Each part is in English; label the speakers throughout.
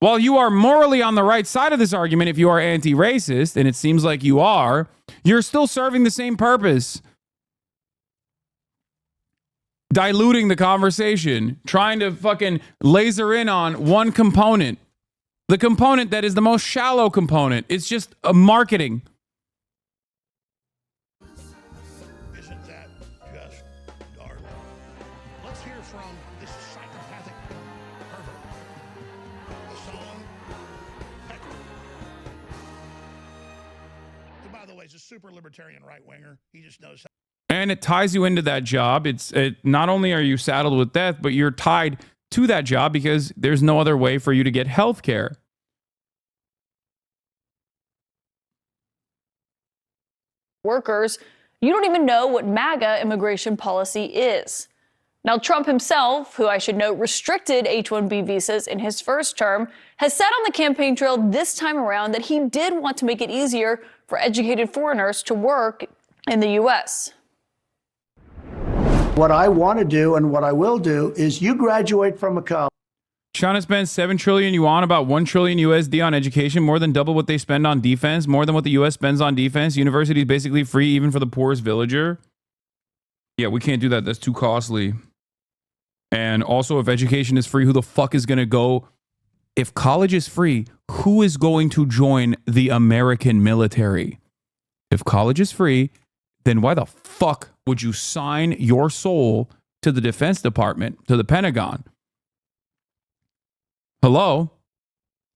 Speaker 1: While you are morally on the right side of this argument, if you are anti-racist, and it seems like you are, you're still serving the same purpose. Diluting the conversation, trying to fucking laser in on one component. The component that is the most shallow component. It's just a marketing.
Speaker 2: Isn't that just darling? Let's hear from this psychopathic pervert. Who, by the way, is a super libertarian right-winger. He just knows how.
Speaker 1: And it ties you into that job. Not only are you saddled with death, but you're tied to that job because there's no other way for you to get health care.
Speaker 3: Workers, you don't even know what MAGA immigration policy is. Now, Trump himself, who I should note restricted H-1B visas in his first term, has said on the campaign trail this time around that he did want to make it easier for educated foreigners to work in the U.S.
Speaker 4: What I want to do and what I will do is you graduate from a college.
Speaker 1: China spends 7 trillion yuan, about 1 trillion USD on education, more than double what they spend on defense, more than what the US spends on defense. University is basically free even for the poorest villager. Yeah, we can't do that. That's too costly. And also, if education is free, who the fuck is going to go? If college is free, who is going to join the American military? If college is free, then why the fuck would you sign your soul to the Defense Department, to the Pentagon? Hello?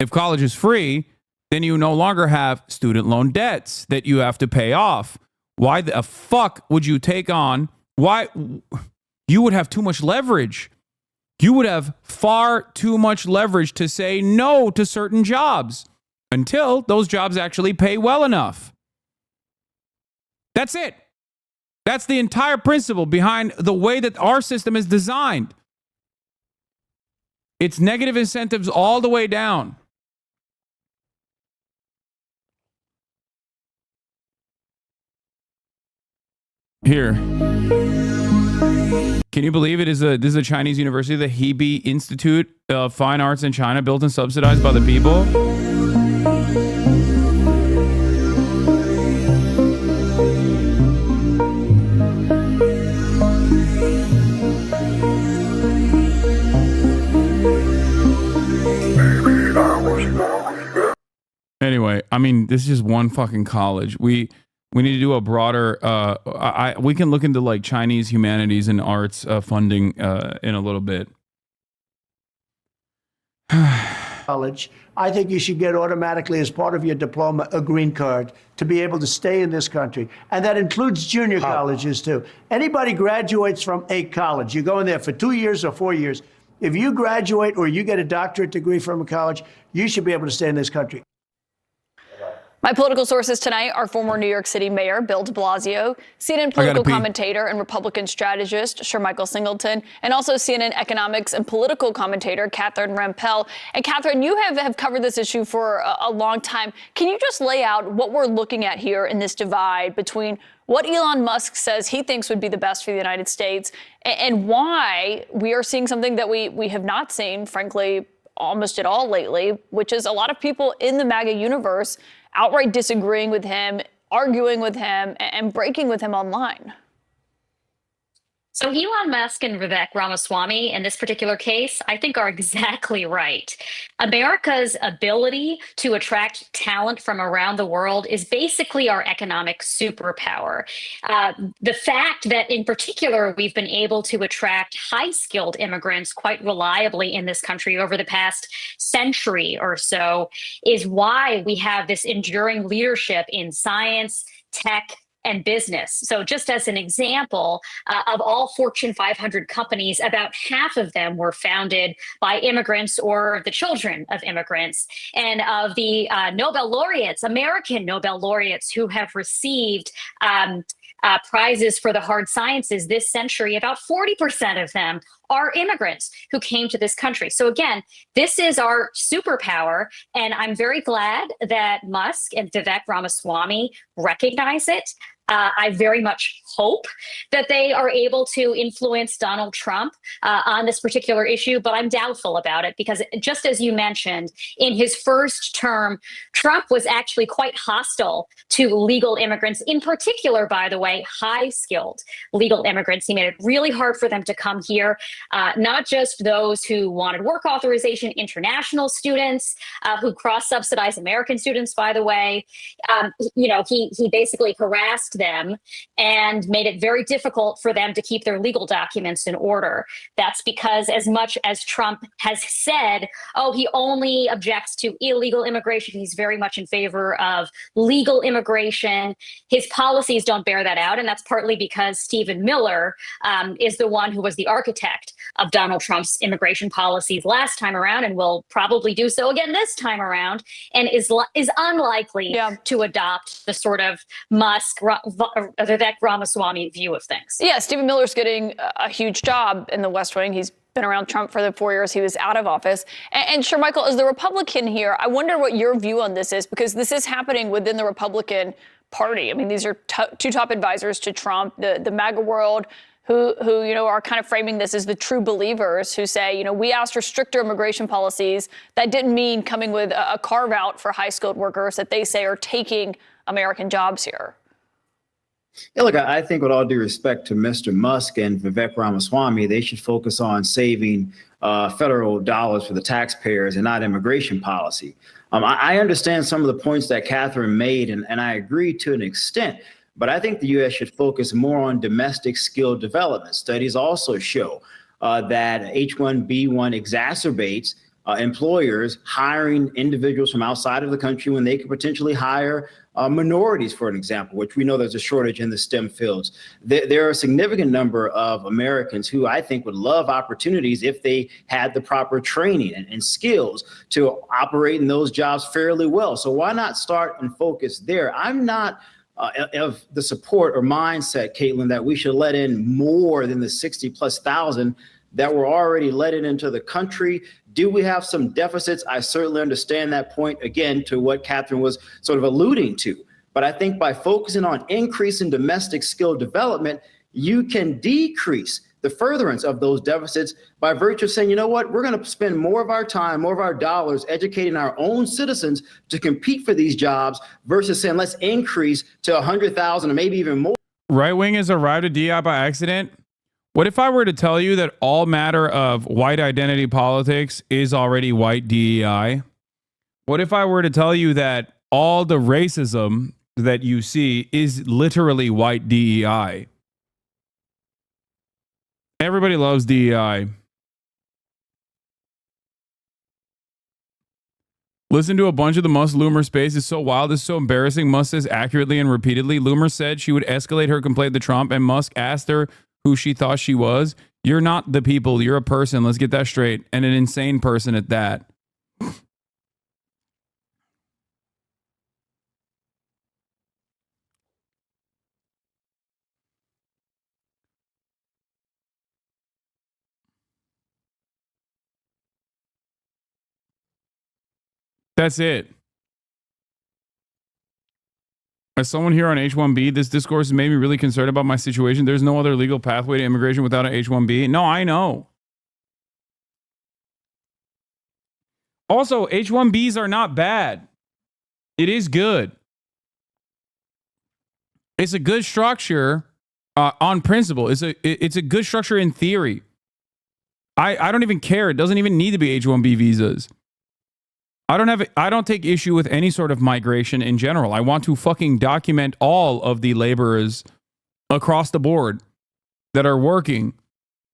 Speaker 1: If college is free, then you no longer have student loan debts that you have to pay off. Why the fuck would you take on? Why? You would have too much leverage. You would have far too much leverage to say no to certain jobs until those jobs actually pay well enough. That's it. That's the entire principle behind the way that our system is designed. It's negative incentives all the way down. Here. Can you believe it? This is a Chinese university, the Hebei Institute of Fine Arts in China, built and subsidized by the people. Anyway, I mean, this is just one fucking college. We need to do a broader. We can look into like Chinese humanities and arts funding in a little bit.
Speaker 4: College. I think you should get automatically, as part of your diploma, a green card to be able to stay in this country. And that includes junior colleges, too. Anybody graduates from a college, you go in there for 2 years or 4 years. If you graduate or you get a doctorate degree from a college, you should be able to stay in this country.
Speaker 3: My political sources tonight are former New York City Mayor Bill de Blasio, CNN political commentator and Republican strategist Sir Michael Singleton, and also CNN economics and political commentator Catherine Rampell. And Catherine, you have covered this issue for a long time. Can you just lay out what we're looking at here in this divide between what Elon Musk says he thinks would be the best for the United States and why we are seeing something that we have not seen, frankly, almost at all lately, which is a lot of people in the MAGA universe outright disagreeing with him, arguing with him, and breaking with him online?
Speaker 5: So Elon Musk and Vivek Ramaswamy in this particular case, I think, are exactly right. America's ability to attract talent from around the world is basically our economic superpower. The fact that, in particular, we've been able to attract high-skilled immigrants quite reliably in this country over the past century or so is why we have this enduring leadership in science, tech, and business. So just as an example, of all Fortune 500 companies, about half of them were founded by immigrants or the children of immigrants. And of the Nobel laureates, American Nobel laureates who have received prizes for the hard sciences this century, about 40% of them are immigrants who came to this country. So again, this is our superpower. And I'm very glad that Musk and Vivek Ramaswamy recognize it. I very much hope that they are able to influence Donald Trump on this particular issue, but I'm doubtful about it because, just as you mentioned, in his first term, Trump was actually quite hostile to legal immigrants, in particular, by the way, high-skilled legal immigrants. He made it really hard for them to come here, not just those who wanted work authorization, international students who cross-subsidize American students, by the way. He basically harassed them and made it very difficult for them to keep their legal documents in order. That's because, as much as Trump has said, he only objects to illegal immigration, he's very much in favor of legal immigration. His policies don't bear that out, and that's partly because Stephen Miller is the one who was the architect of Donald Trump's immigration policies last time around, and will probably do so again this time around, and is unlikely to adopt the sort of Musk, Vivek Ramaswamy view of things.
Speaker 3: Yeah, Stephen Miller's getting a huge job in the West Wing. He's been around Trump for the 4 years he was out of office. And Sir Michael, as the Republican here, I wonder what your view on this is, because this is happening within the Republican Party. I mean, these are two top advisors to Trump, the MAGA world, who are kind of framing this as the true believers, who say, we asked for stricter immigration policies. That didn't mean coming with a carve out for high skilled workers that they say are taking American jobs here.
Speaker 6: Yeah, look, I think with all due respect to Mr. Musk and Vivek Ramaswamy, they should focus on saving federal dollars for the taxpayers and not immigration policy. I understand some of the points that Catherine made, and I agree to an extent. But I think the U.S. should focus more on domestic skill development. Studies also show that H-1B1 exacerbates employers hiring individuals from outside of the country when they could potentially hire minorities, for an example, which we know there's a shortage in the STEM fields. There are a significant number of Americans who I think would love opportunities if they had the proper training and skills to operate in those jobs fairly well. So why not start and focus there? I'm not of the support or mindset, Caitlin, that we should let in more than the 60,000+ that were already let into the country. Do we have some deficits? I certainly understand that point, again, to what Catherine was sort of alluding to. But I think by focusing on increasing domestic skill development, you can decrease the furtherance of those deficits by virtue of saying, you know what, we're going to spend more of our time, more of our dollars educating our own citizens to compete for these jobs versus saying, let's increase to 100,000 or maybe even more.
Speaker 1: Right wing has arrived at DI by accident. What if I were to tell you that all matter of white identity politics is already white DEI? What if I were to tell you that all the racism that you see is literally white DEI? Everybody loves DEI. Listen to a bunch of the Musk Loomer space. It's so wild. It's so embarrassing. Musk says accurately and repeatedly. Loomer said she would escalate her complaint to Trump, and Musk asked her who she thought she was. You're not the people. You're a person. Let's get that straight. And an insane person at that. That's it. As someone here on H-1B, this discourse has made me really concerned about my situation. There's no other legal pathway to immigration without an H-1B. No, I know. Also, H-1Bs are not bad. It is good. It's a good structure on principle. It's a good structure in theory. I don't even care. It doesn't even need to be H-1B visas. I don't take issue with any sort of migration in general. I want to fucking document all of the laborers across the board that are working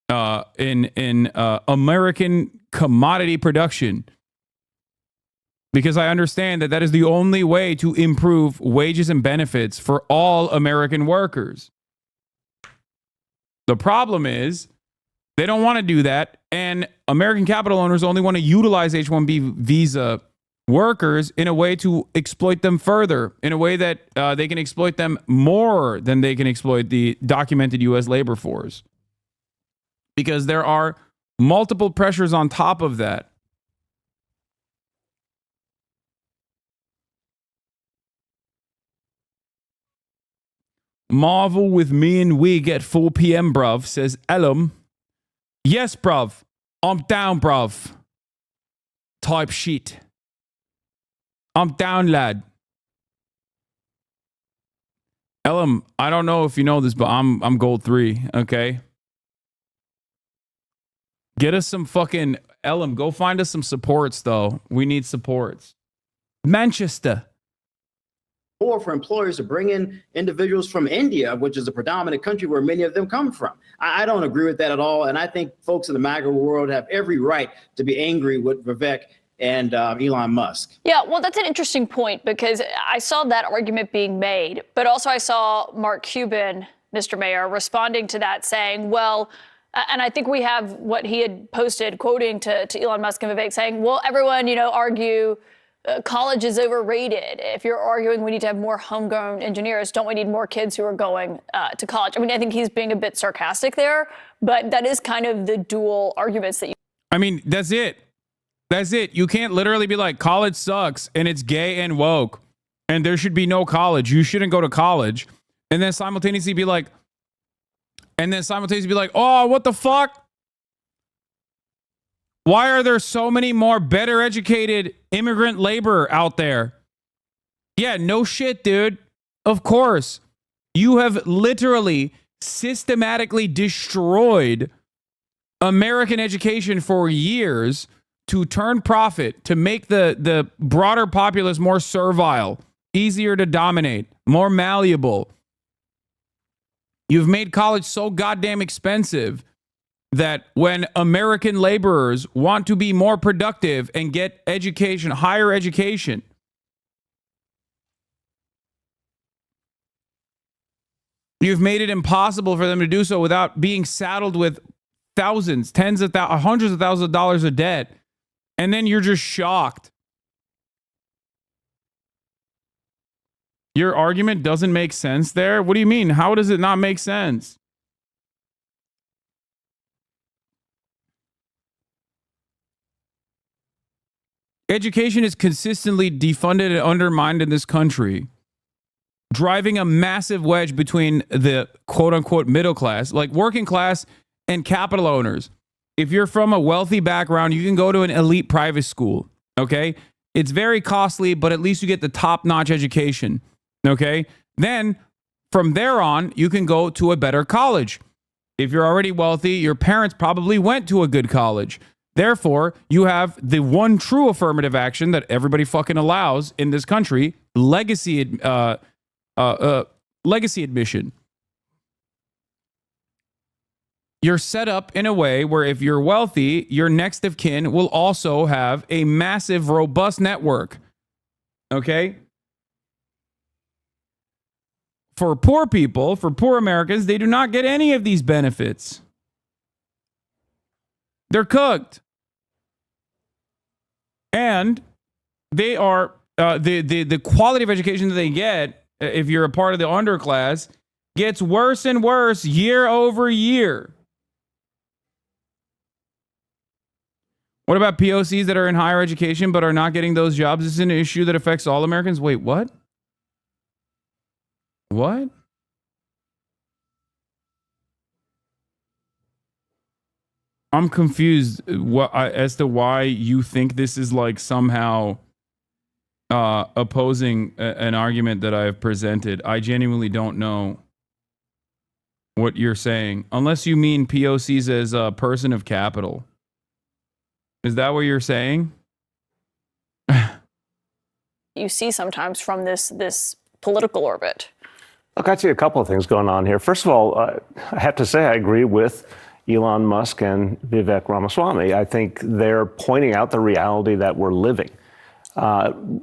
Speaker 1: in American commodity production, because I understand that is the only way to improve wages and benefits for all American workers. The problem is they don't want to do that, and American capital owners only want to utilize H-1B visa workers in a way to exploit them further, in a way that they can exploit them more than they can exploit the documented U.S. labor force. Because there are multiple pressures on top of that. Marvel with me and Wig at 4 p.m., bruv, says Ellum. Yes, bruv. I'm down, bruv. Type shit. I'm down, lad. Ellum, I don't know if you know this, but I'm gold 3, okay? Get us some fucking... Ellum, go find us some supports, though. We need supports. Manchester.
Speaker 6: Or for employers to bring in individuals from India, which is a predominant country where many of them come from. I don't agree with that at all. And I think folks in the Maga world have every right to be angry with Vivek and Elon Musk.
Speaker 3: Yeah, well, that's an interesting point because I saw that argument being made, but also I saw Mark Cuban, Mr. Mayor, responding to that saying, well, and I think we have what he had posted, quoting to Elon Musk and Vivek saying, well, everyone, argue college is overrated. If you're arguing we need to have more homegrown engineers, don't we need more kids who are going to college? I mean, I think he's being a bit sarcastic there, but that is kind of the dual arguments that you...
Speaker 1: I mean, that's it. That's it. You can't literally be like, college sucks and it's gay and woke and there should be no college. You shouldn't go to college. And then simultaneously be like, oh, what the fuck? Why are there so many more better educated immigrant labor out there? Yeah, no shit, dude. Of course. You have literally systematically destroyed American education for years to turn profit, to make the broader populace more servile, easier to dominate, more malleable. You've made college so goddamn expensive that when American laborers want to be more productive and get education, higher education, you've made it impossible for them to do so without being saddled with thousands, tens of thousands, hundreds of thousands of dollars of debt. And then you're just shocked. Your argument doesn't make sense there? What do you mean? How does it not make sense? Education is consistently defunded and undermined in this country, driving a massive wedge between the quote-unquote middle class, like working class and capital owners. If you're from a wealthy background, you can go to an elite private school, okay? It's very costly, but at least you get the top-notch education, okay? Then, from there on, you can go to a better college. If you're already wealthy, your parents probably went to a good college. Therefore, you have the one true affirmative action that everybody fucking allows in this country, legacy admission. You're set up in a way where if you're wealthy, your next of kin will also have a massive, robust network. Okay? For poor people, for poor Americans, they do not get any of these benefits. They're cooked. And they are, the quality of education that they get, if you're a part of the underclass, gets worse and worse year over year. What about POCs that are in higher education but are not getting those jobs? This is an issue that affects all Americans. Wait, what? What? I'm confused as to why you think this is like somehow opposing an argument that I have presented. I genuinely don't know what you're saying, unless you mean POCs as a person of capital. Is that what you're saying?
Speaker 3: You see sometimes from this political orbit.
Speaker 7: Look, I see a couple of things going on here. First of all, I have to say I agree with Elon Musk and Vivek Ramaswamy. I think they're pointing out the reality that we're living.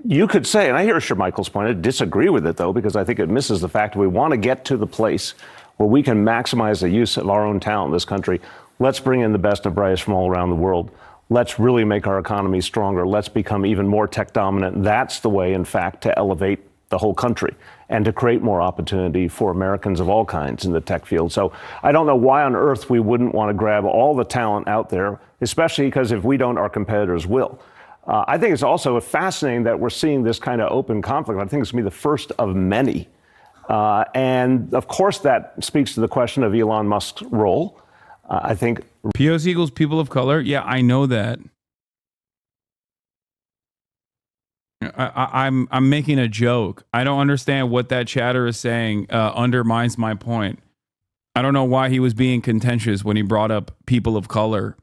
Speaker 7: You could say, and I hear Michael's point, I disagree with it, though, because I think it misses the fact that we want to get to the place where we can maximize the use of our own talent in this country. Let's bring in the best and brightest from all around the world. Let's really make our economy stronger. Let's become even more tech dominant. That's the way, in fact, to elevate the whole country and to create more opportunity for Americans of all kinds in the tech field. So I don't know why on earth we wouldn't want to grab all the talent out there, especially because if we don't, our competitors will. I think it's also fascinating that we're seeing this kind of open conflict. I think it's going to be the first of many And of course, that speaks to the question of Elon Musk's role. I think
Speaker 1: POC equals people of color. Yeah, I know that. I'm making a joke. I don't understand what that chatter is saying undermines my point. I don't know why he was being contentious when he brought up people of color.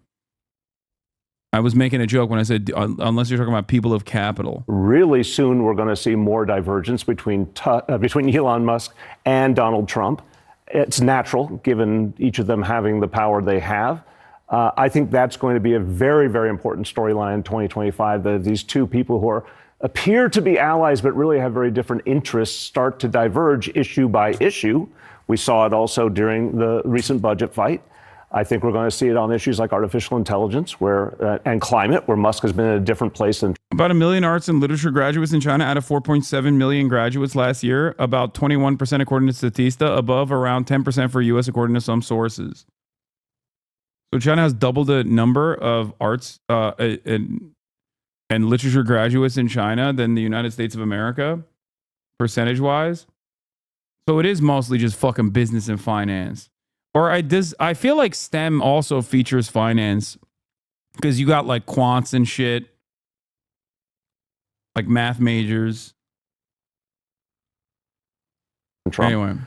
Speaker 1: I was making a joke when I said, unless you're talking about people of capital.
Speaker 7: Really soon, we're going to see more divergence between Elon Musk and Donald Trump. It's natural, given each of them having the power they have. I think that's going to be a very, very important storyline in 2025, that these two people who appear to be allies but really have very different interests start to diverge issue by issue. We saw it also during the recent budget fight. I think we're going to see it on issues like artificial intelligence and climate, where Musk has been in a different place than.
Speaker 1: About 1 million arts and literature graduates in China out of 4.7 million graduates last year, about 21% according to Statista, above around 10% for U.S. according to some sources. So China has double the number of arts and literature graduates in China than the United States of America, percentage-wise. So it is mostly just fucking business and finance. Or I feel like STEM also features finance, because you got like quants and shit, like math majors.
Speaker 7: Trump.
Speaker 1: Anyway.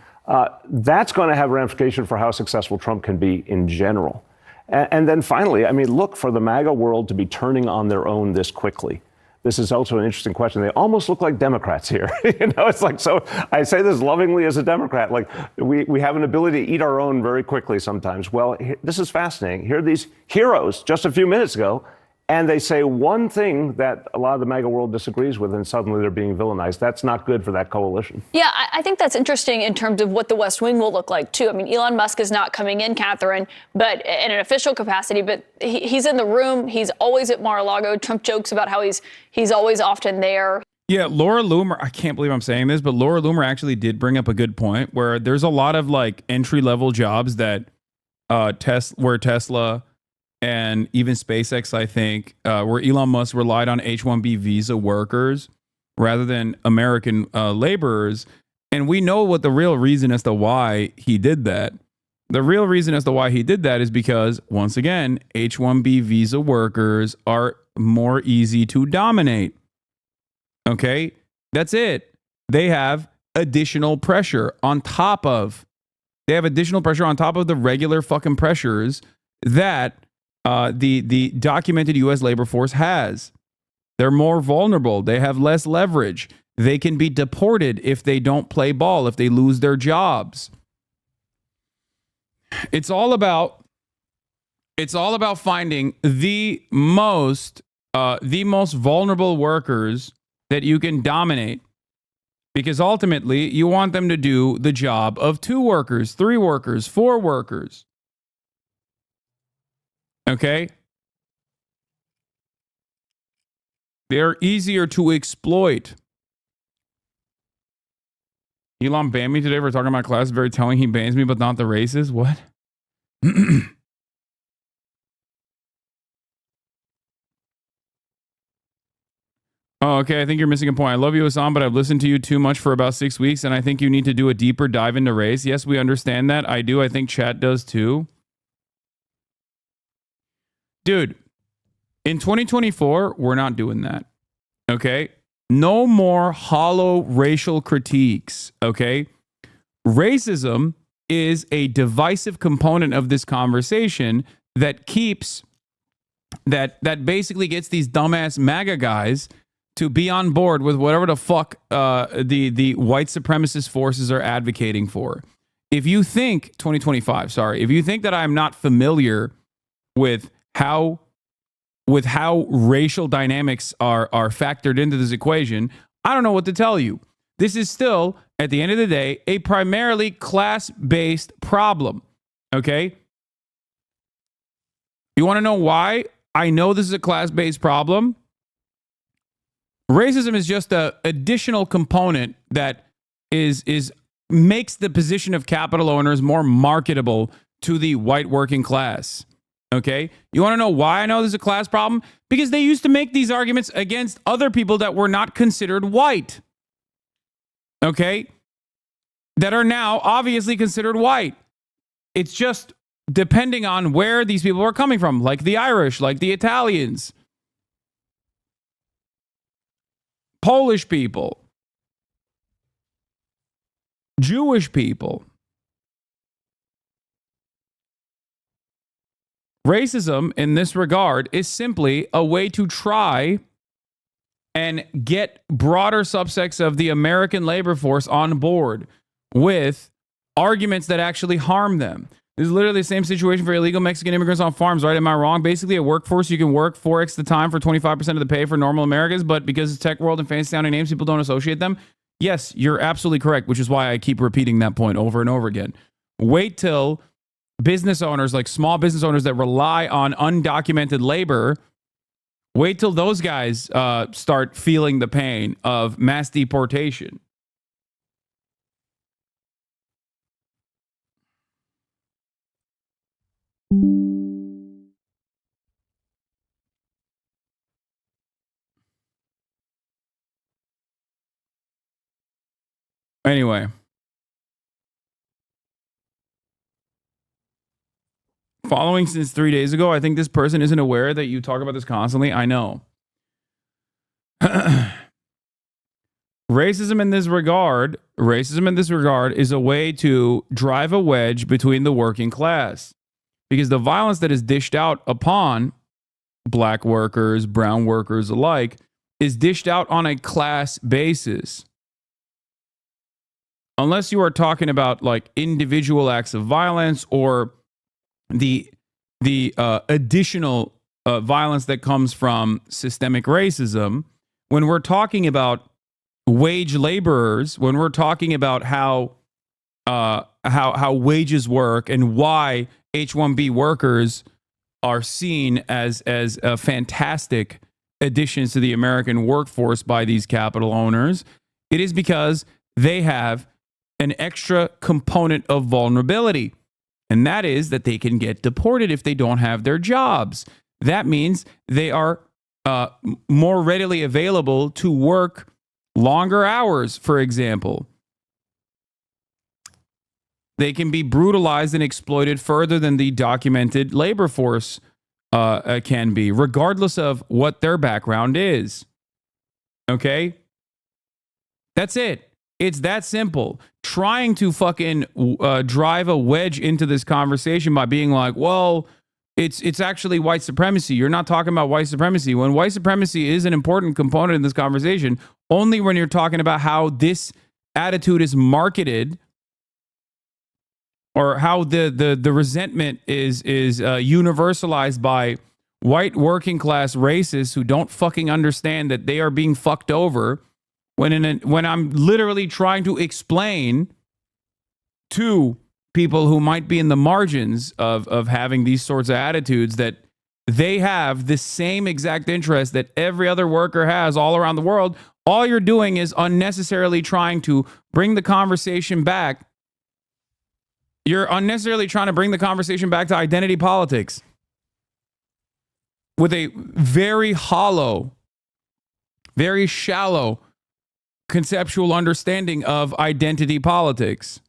Speaker 7: That's going to have ramifications for how successful Trump can be in general. And then finally, I mean, look, for the MAGA world to be turning on their own this quickly. This is also an interesting question. They almost look like Democrats here. It's like, so I say this lovingly as a Democrat, like we have an ability to eat our own very quickly sometimes. Well, this is fascinating. Here are these heroes just a few minutes ago, and they say one thing that a lot of the MAGA world disagrees with, and suddenly they're being villainized. That's not good for that coalition.
Speaker 3: Yeah, I think that's interesting in terms of what the West Wing will look like, too. I mean, Elon Musk is not coming in, Catherine, but in an official capacity, but he's in the room. He's always at Mar-a-Lago. Trump jokes about how he's always often there.
Speaker 1: Yeah, Laura Loomer, I can't believe I'm saying this, but Laura Loomer actually did bring up a good point, where there's a lot of like entry-level jobs that where Tesla and even SpaceX, I think, where Elon Musk relied on H-1B visa workers rather than American laborers. And we know what the real reason as to why he did that. The real reason as to why he did that is because, once again, H-1B visa workers are more easy to dominate. Okay? That's it. They have additional pressure on top of the regular fucking pressures that the documented U.S. labor force has. They're more vulnerable. They have less leverage. They can be deported if they don't play ball, if they lose their jobs. It's all about finding the most vulnerable workers that you can dominate, because ultimately you want them to do the job of 2 workers, 3 workers, 4 workers. Okay? They're easier to exploit. Elon banned me today for talking about class. Very telling. He bans me, but not the races. What? Oh, okay. I think you're missing a point. I love you, Hassan, but I've listened to you too much for about 6 weeks, and I think you need to do a deeper dive into race. Yes, we understand that. I do. I think chat does too. Dude, in 2024, we're not doing that. Okay? No more hollow racial critiques. Okay? Racism is a divisive component of this conversation that keeps that basically gets these dumbass MAGA guys to be on board with whatever the fuck the white supremacist forces are advocating for. If you think if you think that I'm not familiar with how racial dynamics are factored into this equation, I don't know what to tell you. This is still, at the end of the day, a primarily class-based problem. Okay? You want to know why I know this is a class-based problem? Racism is just an additional component that makes the position of capital owners more marketable to the white working class. Okay? You want to know why I know this is a class problem? Because they used to make these arguments against other people that were not considered white. Okay? that are now obviously considered white. It's just depending on where these people are coming from, like the Irish, like the Italians, Polish people, Jewish people. Racism in this regard is simply a way to try and get broader subsects of the American labor force on board with arguments that actually harm them. This is literally the same situation for illegal Mexican immigrants on farms, right? Am I wrong? Basically, a workforce, you can work 4x the time for 25% of the pay for normal Americans, but because it's tech world and fancy sounding names, people don't associate them. Yes, you're absolutely correct, which is why I keep repeating that point over and over again. Wait till business owners, like small business owners that rely on undocumented labor, wait till those guys start feeling the pain of mass deportation. Anyway. Following since 3 days ago, I think this person isn't aware that you talk about this constantly. I know. Racism in this regard is a way to drive a wedge between the working class, because the violence that is dished out upon black workers, brown workers alike, is dished out on a class basis. Unless you are talking about like individual acts of violence or the additional violence that comes from systemic racism, when we're talking about wage laborers, when we're talking about how wages work and why H-1B workers are seen as fantastic additions to the American workforce by these capital owners, it is because they have an extra component of vulnerability. And that is that they can get deported if they don't have their jobs. That means they are more readily available to work longer hours, for example. They can be brutalized and exploited further than the documented labor force can be, regardless of what their background is. Okay? That's it. It's that simple. Trying to fucking drive a wedge into this conversation by being like, well, it's actually white supremacy. You're not talking about white supremacy. When white supremacy is an important component in this conversation, only when you're talking about how this attitude is marketed or how the resentment is universalized by white working class racists who don't fucking understand that they are being fucked over. When I'm literally trying to explain to people who might be in the margins of having these sorts of attitudes that they have the same exact interest that every other worker has all around the world, all you're doing is unnecessarily trying to bring the conversation back. You're unnecessarily trying to bring the conversation back to identity politics with a very hollow, very shallow conceptual understanding of identity politics.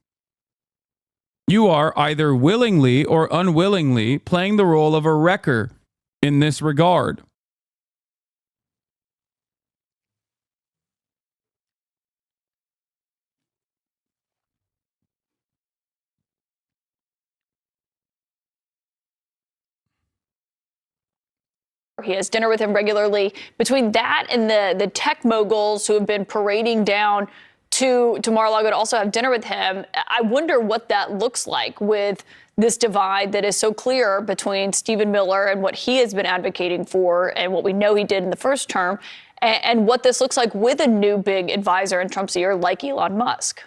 Speaker 1: You are either willingly or unwillingly playing the role of a wrecker in this regard.
Speaker 3: He has dinner with him regularly. Between that and the tech moguls who have been parading down to Mar-a-Lago to also have dinner with him, I wonder what that looks like with this divide that is so clear between Stephen Miller and what he has been advocating for and what we know he did in the first term, and what this looks like with a new big advisor in Trump's ear like Elon Musk.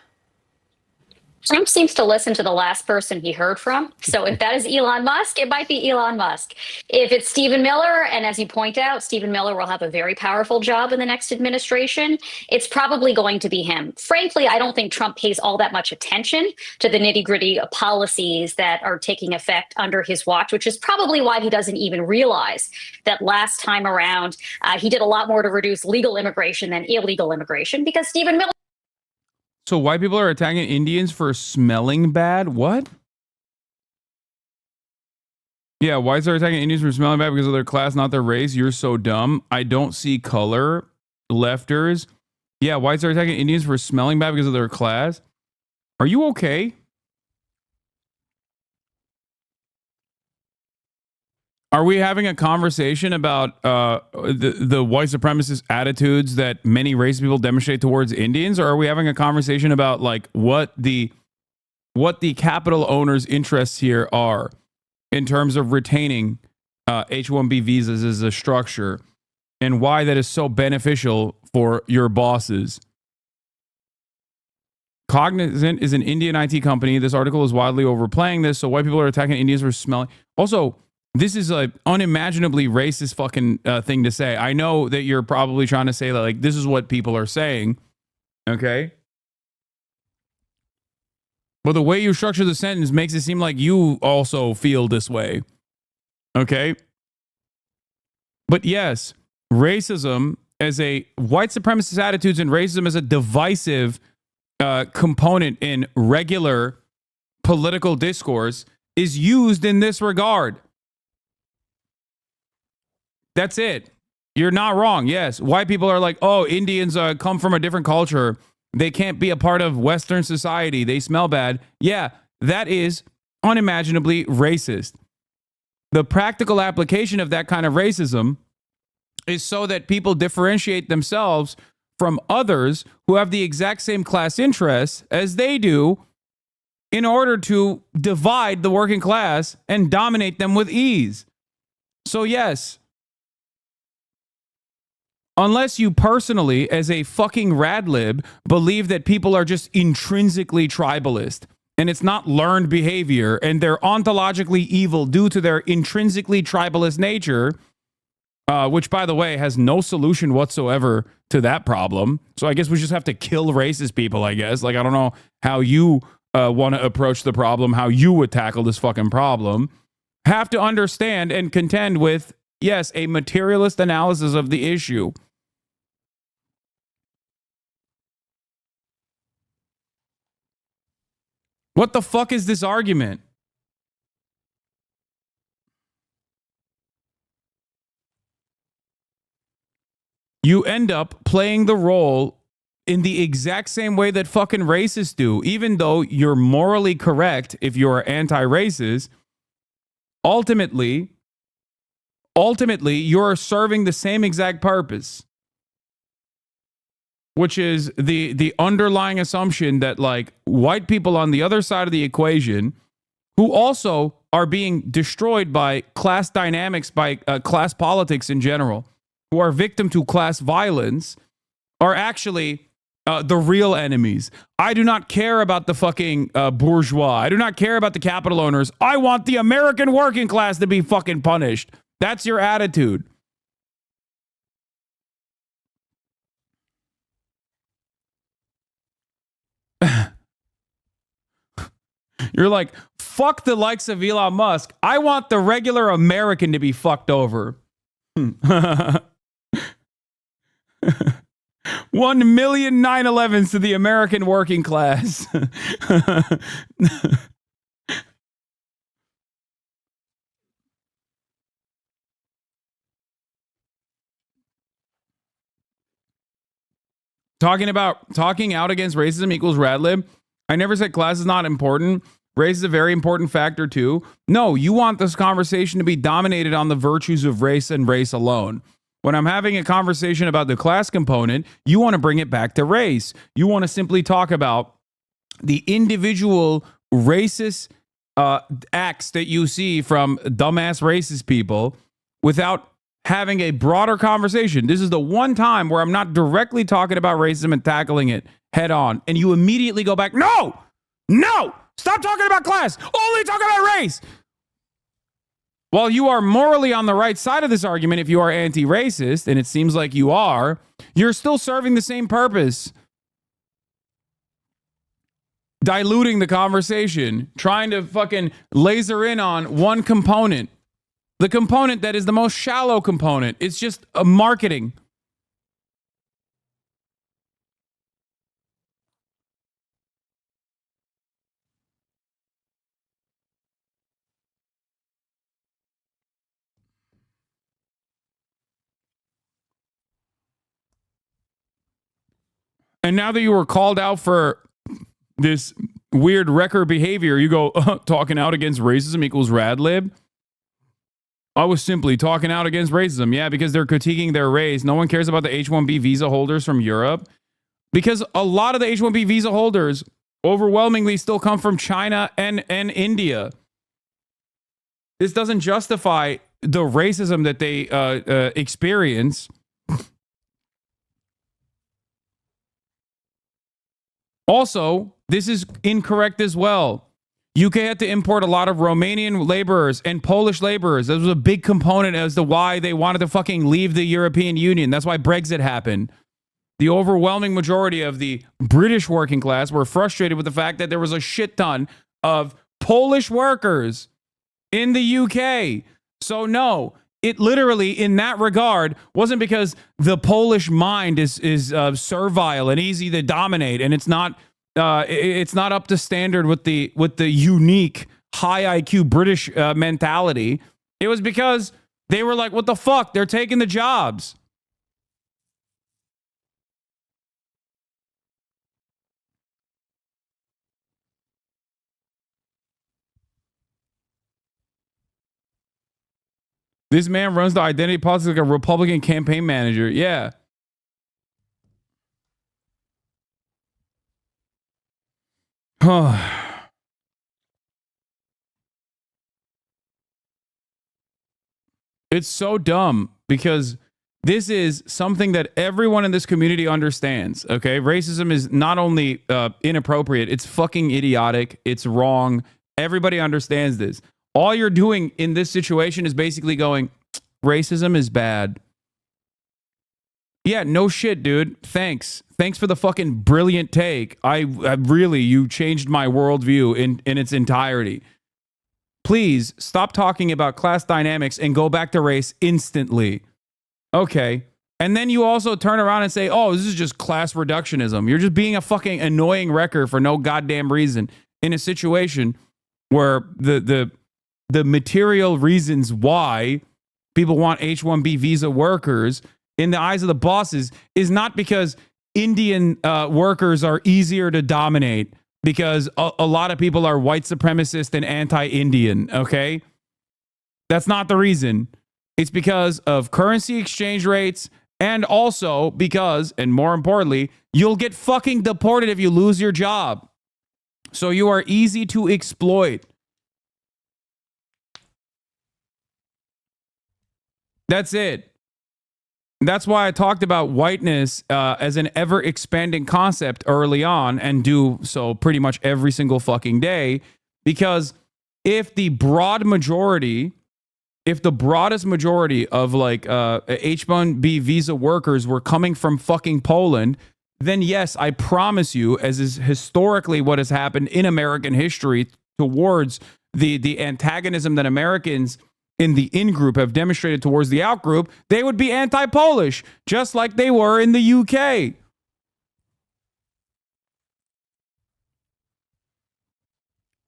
Speaker 5: Trump seems to listen to the last person he heard from. So if that is Elon Musk, it might be Elon Musk. If it's Stephen Miller, and as you point out, Stephen Miller will have a very powerful job in the next administration, it's probably going to be him. Frankly, I don't think Trump pays all that much attention to the nitty-gritty policies that are taking effect under his watch, which is probably why he doesn't even realize that last time around, he did a lot more to reduce legal immigration than illegal immigration, because Stephen Miller.
Speaker 1: So white people are attacking Indians for smelling bad? What? Yeah, whites are attacking Indians for smelling bad because of their class, not their race. You're so dumb. I don't see color. Lefters. Yeah, whites are attacking Indians for smelling bad because of their class. Are you okay? Are we having a conversation about the white supremacist attitudes that many race people demonstrate towards Indians, or are we having a conversation about like what the capital owners' interests here are in terms of retaining H-1B visas as a structure and why that is so beneficial for your bosses? Cognizant is an Indian IT company. This article is widely overplaying this, so white people are attacking Indians for smelling. Also, this is an unimaginably racist fucking thing to say. I know that you're probably trying to say that, like, this is what people are saying, okay? But the way you structure the sentence makes it seem like you also feel this way, okay? But yes, racism as a white supremacist attitudes and racism as a divisive component in regular political discourse is used in this regard. That's it. You're not wrong. Yes, white people are like, oh, Indians come from a different culture. They can't be a part of Western society. They smell bad. Yeah, that is unimaginably racist. The practical application of that kind of racism is so that people differentiate themselves from others who have the exact same class interests as they do in order to divide the working class and dominate them with ease. So yes, unless you personally, as a fucking radlib, believe that people are just intrinsically tribalist and it's not learned behavior and they're ontologically evil due to their intrinsically tribalist nature, which, by the way, has no solution whatsoever to that problem. So I guess we just have to kill racist people, I guess. Like, I don't know how you want to approach the problem, how you would tackle this fucking problem. Have to understand and contend with, yes, a materialist analysis of the issue. What the fuck is this argument? You end up playing the role in the exact same way that fucking racists do, even though you're morally correct if you're anti-racist. Ultimately, you're serving the same exact purpose, which is the underlying assumption that, like, white people on the other side of the equation, who also are being destroyed by class dynamics, by class politics in general, who are victim to class violence, are actually the real enemies. I do not care about the fucking bourgeois. I do not care about the capital owners. I want the American working class to be fucking punished. That's your attitude. You're like, fuck the likes of Elon Musk. I want the regular American to be fucked over. 1 million 9/11s to the American working class. Talking out against racism equals radlib. I never said class is not important. Race is a very important factor too. No, you want this conversation to be dominated on the virtues of race and race alone. When I'm having a conversation about the class component, you want to bring it back to race. You want to simply talk about the individual racist acts that you see from dumbass racist people without having a broader conversation. This is the one time where I'm not directly talking about racism and tackling it head on. And you immediately go back, no, stop talking about class. Only talk about race. While you are morally on the right side of this argument, if you are anti-racist, and it seems like you are, you're still serving the same purpose. Diluting the conversation, trying to fucking laser in on one component. The component that is the most shallow component. It's just a marketing. And now that you were called out for this weird wrecker behavior, you go, talking out against racism equals rad lib? I was simply talking out against racism. Yeah, because they're critiquing their race. No one cares about the H-1B visa holders from Europe. Because a lot of the H-1B visa holders overwhelmingly still come from China and India. This doesn't justify the racism that they experience. Also, this is incorrect as well. UK had to import a lot of Romanian laborers and Polish laborers. This was a big component as to why they wanted to fucking leave the European Union. That's why Brexit happened. The overwhelming majority of the British working class were frustrated with the fact that there was a shit ton of Polish workers in the UK. So no, it literally, in that regard, wasn't because the Polish mind is servile and easy to dominate, and it's not up to standard with the unique high IQ British mentality. It was because they were like, what the fuck? They're taking the jobs. This man runs the identity politics like a Republican campaign manager. Yeah. It's so dumb because this is something that everyone in this community understands. Okay. Racism is not only inappropriate, it's fucking idiotic. It's wrong. Everybody understands this. All you're doing in this situation is basically going, racism is bad. Yeah, no shit, dude. Thanks for the fucking brilliant take. I really, you changed my worldview in its entirety. Please stop talking about class dynamics and go back to race instantly. Okay. And then you also turn around and say, oh, this is just class reductionism. You're just being a fucking annoying wrecker for no goddamn reason in a situation where the material reasons why people want H-1B visa workers in the eyes of the bosses is not because Indian workers are easier to dominate, because a lot of people are white supremacist and anti-Indian, okay? That's not the reason. It's because of currency exchange rates, and also because, and more importantly, you'll get fucking deported if you lose your job. So you are easy to exploit. That's it. That's why I talked about whiteness as an ever-expanding concept early on, and do so pretty much every single fucking day, because if the broadest majority of like H-1B visa workers were coming from fucking Poland, then yes, I promise you, as is historically what has happened in American history towards the antagonism that Americans in the in-group have demonstrated towards the out-group, they would be anti-Polish, just like they were in the UK.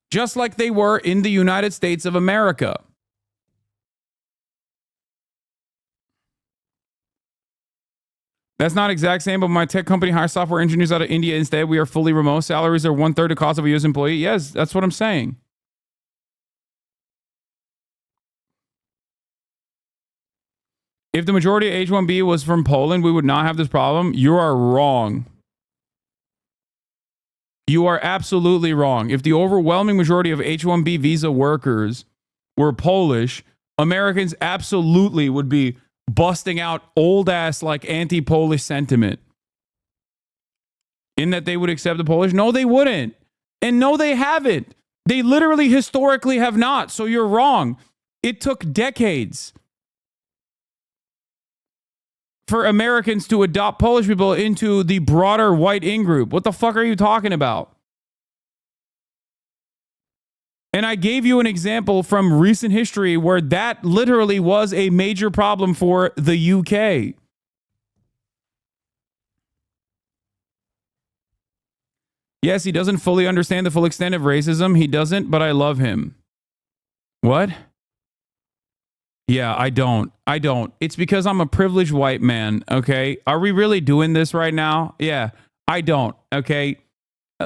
Speaker 1: Just like they were in the United States of America. That's not exact same, but my tech company hires software engineers out of India instead. We are fully remote. Salaries are 1/3 the cost of a US employee. Yes, that's what I'm saying. If the majority of H-1B was from Poland, we would not have this problem. You are wrong. You are absolutely wrong. If the overwhelming majority of H-1B visa workers were Polish, Americans absolutely would be busting out old ass like anti-Polish sentiment. In that they would accept the Polish? No, they wouldn't. And no, they haven't. They literally historically have not. So you're wrong. It took decades for Americans to adopt Polish people into the broader white in-group. What the fuck are you talking about? And I gave you an example from recent history where that literally was a major problem for the UK. Yes, he doesn't fully understand the full extent of racism. He doesn't, but I love him. What? Yeah, I don't. It's because I'm a privileged white man, okay? Are we really doing this right now? Yeah. I don't. Okay,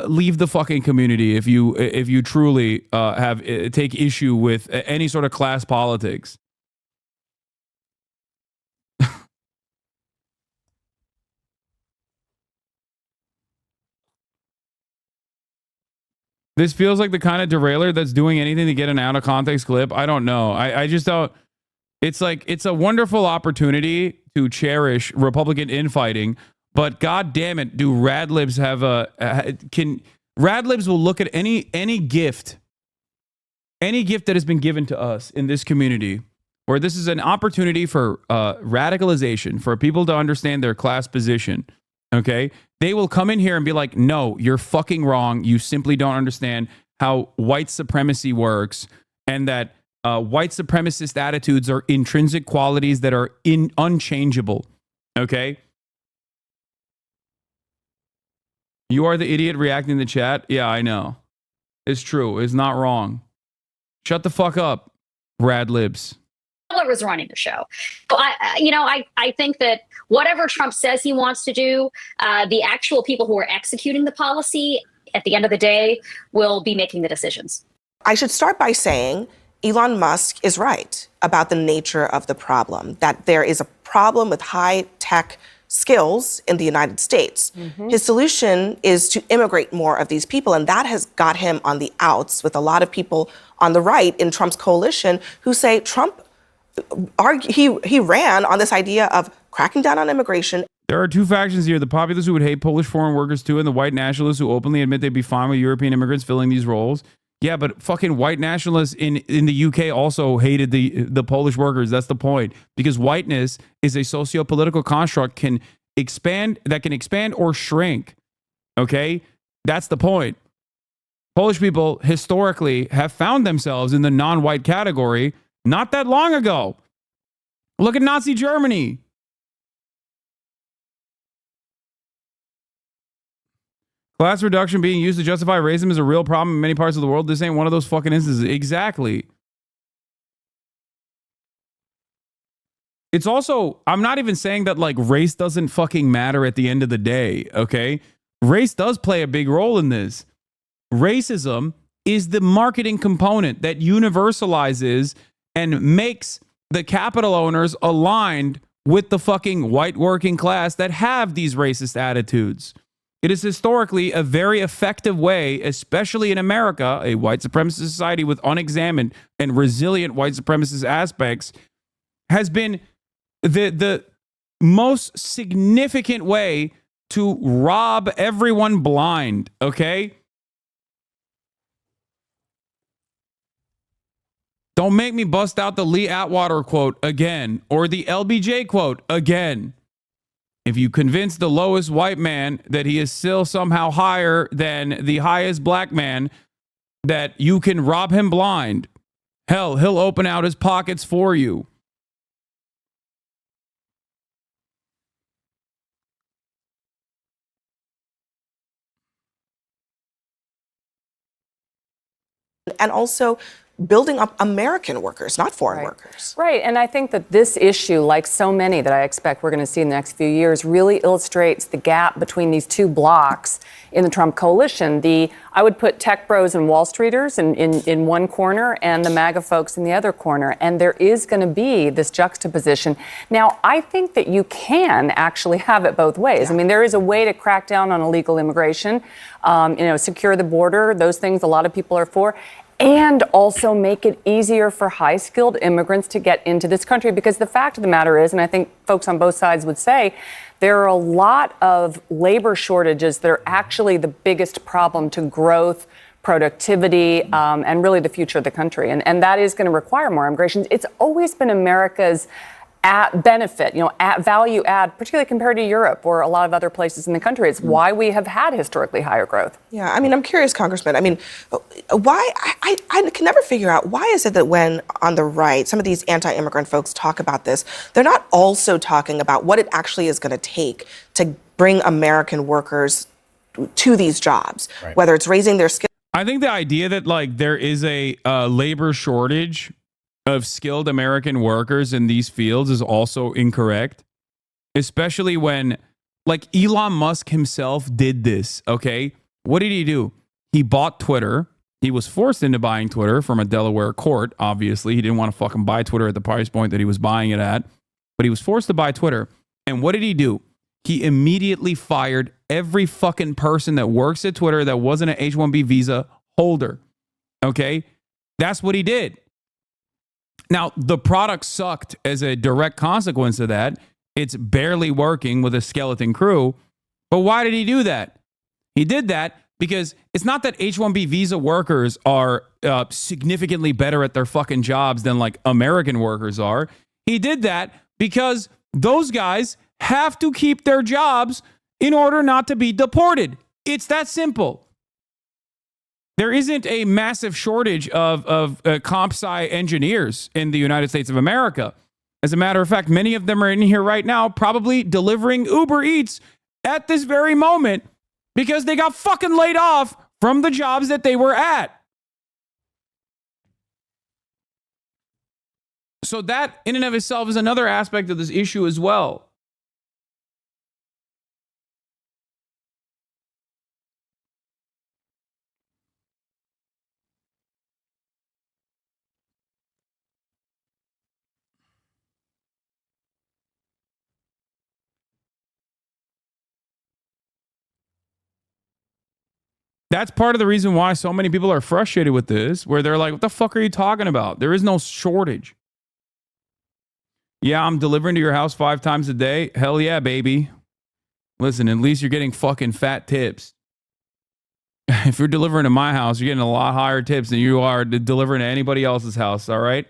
Speaker 1: leave the fucking community if you truly have take issue with any sort of class politics. This feels like the kind of derailer that's doing anything to get an out of context clip. I don't know. I just don't. It's like it's a wonderful opportunity to cherish Republican infighting, but god damn it, do radlibs have radlibs will look at any gift that has been given to us in this community, where this is an opportunity for radicalization, for people to understand their class position. Okay, they will come in here and be like, no, you're fucking wrong. You simply don't understand how white supremacy works, and that white supremacist attitudes are intrinsic qualities that are unchangeable. Okay? You are the idiot reacting in the chat? Yeah, I know. It's true. It's not wrong. Shut the fuck up, radlibs.
Speaker 5: Was running the show. So I think that whatever Trump says he wants to do, the actual people who are executing the policy at the end of the day will be making the decisions.
Speaker 8: I should start by saying Elon Musk is right about the nature of the problem, that there is a problem with high-tech skills in the United States. Mm-hmm. His solution is to immigrate more of these people, and that has got him on the outs with a lot of people on the right in Trump's coalition who say Trump he ran on this idea of cracking down on immigration.
Speaker 1: There are two factions here: the populists who would hate Polish foreign workers too, and the white nationalists who openly admit they'd be fine with European immigrants filling these roles. Yeah, but fucking white nationalists in the UK also hated the Polish workers. That's the point. Because whiteness is a socio-political construct can expand or shrink. Okay? That's the point. Polish people historically have found themselves in the non-white category not that long ago. Look at Nazi Germany. Class reduction being used to justify racism is a real problem in many parts of the world. This ain't one of those fucking instances. Exactly. It's also, I'm not even saying that like race doesn't fucking matter at the end of the day, okay? Race does play a big role in this. Racism is the marketing component that universalizes and makes the capital owners aligned with the fucking white working class that have these racist attitudes. It is historically a very effective way, especially in America, a white supremacist society with unexamined and resilient white supremacist aspects, has been the most significant way to rob everyone blind, okay? Don't make me bust out the Lee Atwater quote again or the LBJ quote again. If you convince the lowest white man that he is still somehow higher than the highest black man, that you can rob him blind, hell, he'll open out his pockets for you.
Speaker 8: And also building up American workers, not foreign workers.
Speaker 9: Right. And I think that this issue, like so many that I expect we're going to see in the next few years, really illustrates the gap between these two blocks in the Trump coalition. I would put tech bros and Wall Streeters in one corner and the MAGA folks in the other corner. And there is going to be this juxtaposition. Now, I think that you can actually have it both ways. Yeah. I mean, there is a way to crack down on illegal immigration, secure the border, those things a lot of people are for, and also make it easier for high-skilled immigrants to get into this country. Because the fact of the matter is, and I think folks on both sides would say, there are a lot of labor shortages that are actually the biggest problem to growth, productivity, and really the future of the country. And that is going to require more immigration. It's always been America's benefit, value add, particularly compared to Europe or a lot of other places in the country. It's why we have had historically higher growth.
Speaker 8: Yeah, I mean, I'm curious, Congressman. I mean, why, I can never figure out, why is it that when on the right, some of these anti-immigrant folks talk about this, they're not also talking about what it actually is going to take to bring American workers to these jobs, right, whether it's raising their skills.
Speaker 1: I think the idea that like there is a labor shortage of skilled American workers in these fields is also incorrect, especially when Like Elon Musk himself did this, okay? What did he do? He bought Twitter. He was forced into buying Twitter from a Delaware court, obviously. He didn't want to fucking buy Twitter at the price point that he was buying it at, but he was forced to buy Twitter. And what did he do? He immediately fired every fucking person that works at Twitter that wasn't an H-1B visa holder, okay? That's what he did. Now, the product sucked as a direct consequence of that. It's barely working with a skeleton crew. But why did he do that? He did that because it's not that H-1B visa workers are significantly better at their fucking jobs than like American workers are. He did that because those guys have to keep their jobs in order not to be deported. It's that simple. There isn't a massive shortage of comp sci engineers in the United States of America. As a matter of fact, many of them are in here right now, probably delivering Uber Eats at this very moment because they got fucking laid off from the jobs that they were at. So that in and of itself is another aspect of this issue as well. That's part of the reason why so many people are frustrated with this, where they're like, what the fuck are you talking about? There is no shortage. Yeah, I'm delivering to your house 5 times a day. Hell yeah, baby. Listen, at least you're getting fucking fat tips. If you're delivering to my house, you're getting a lot higher tips than you are delivering to anybody else's house, all right?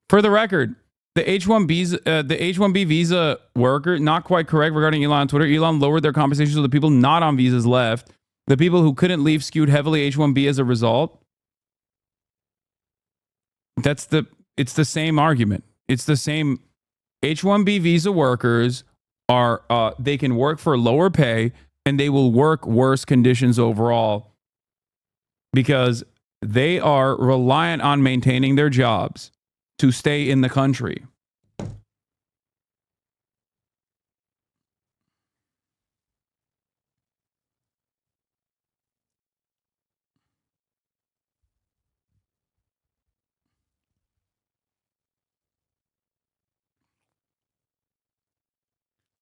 Speaker 1: For the record, the H-1B visa worker, not quite correct regarding Elon on Twitter. Elon lowered their compensation so the people not on visas left. The people who couldn't leave skewed heavily H-1B as a result. It's the same argument. It's the same. H-1B visa workers are, they can work for lower pay and they will work worse conditions overall because they are reliant on maintaining their jobs to stay in the country.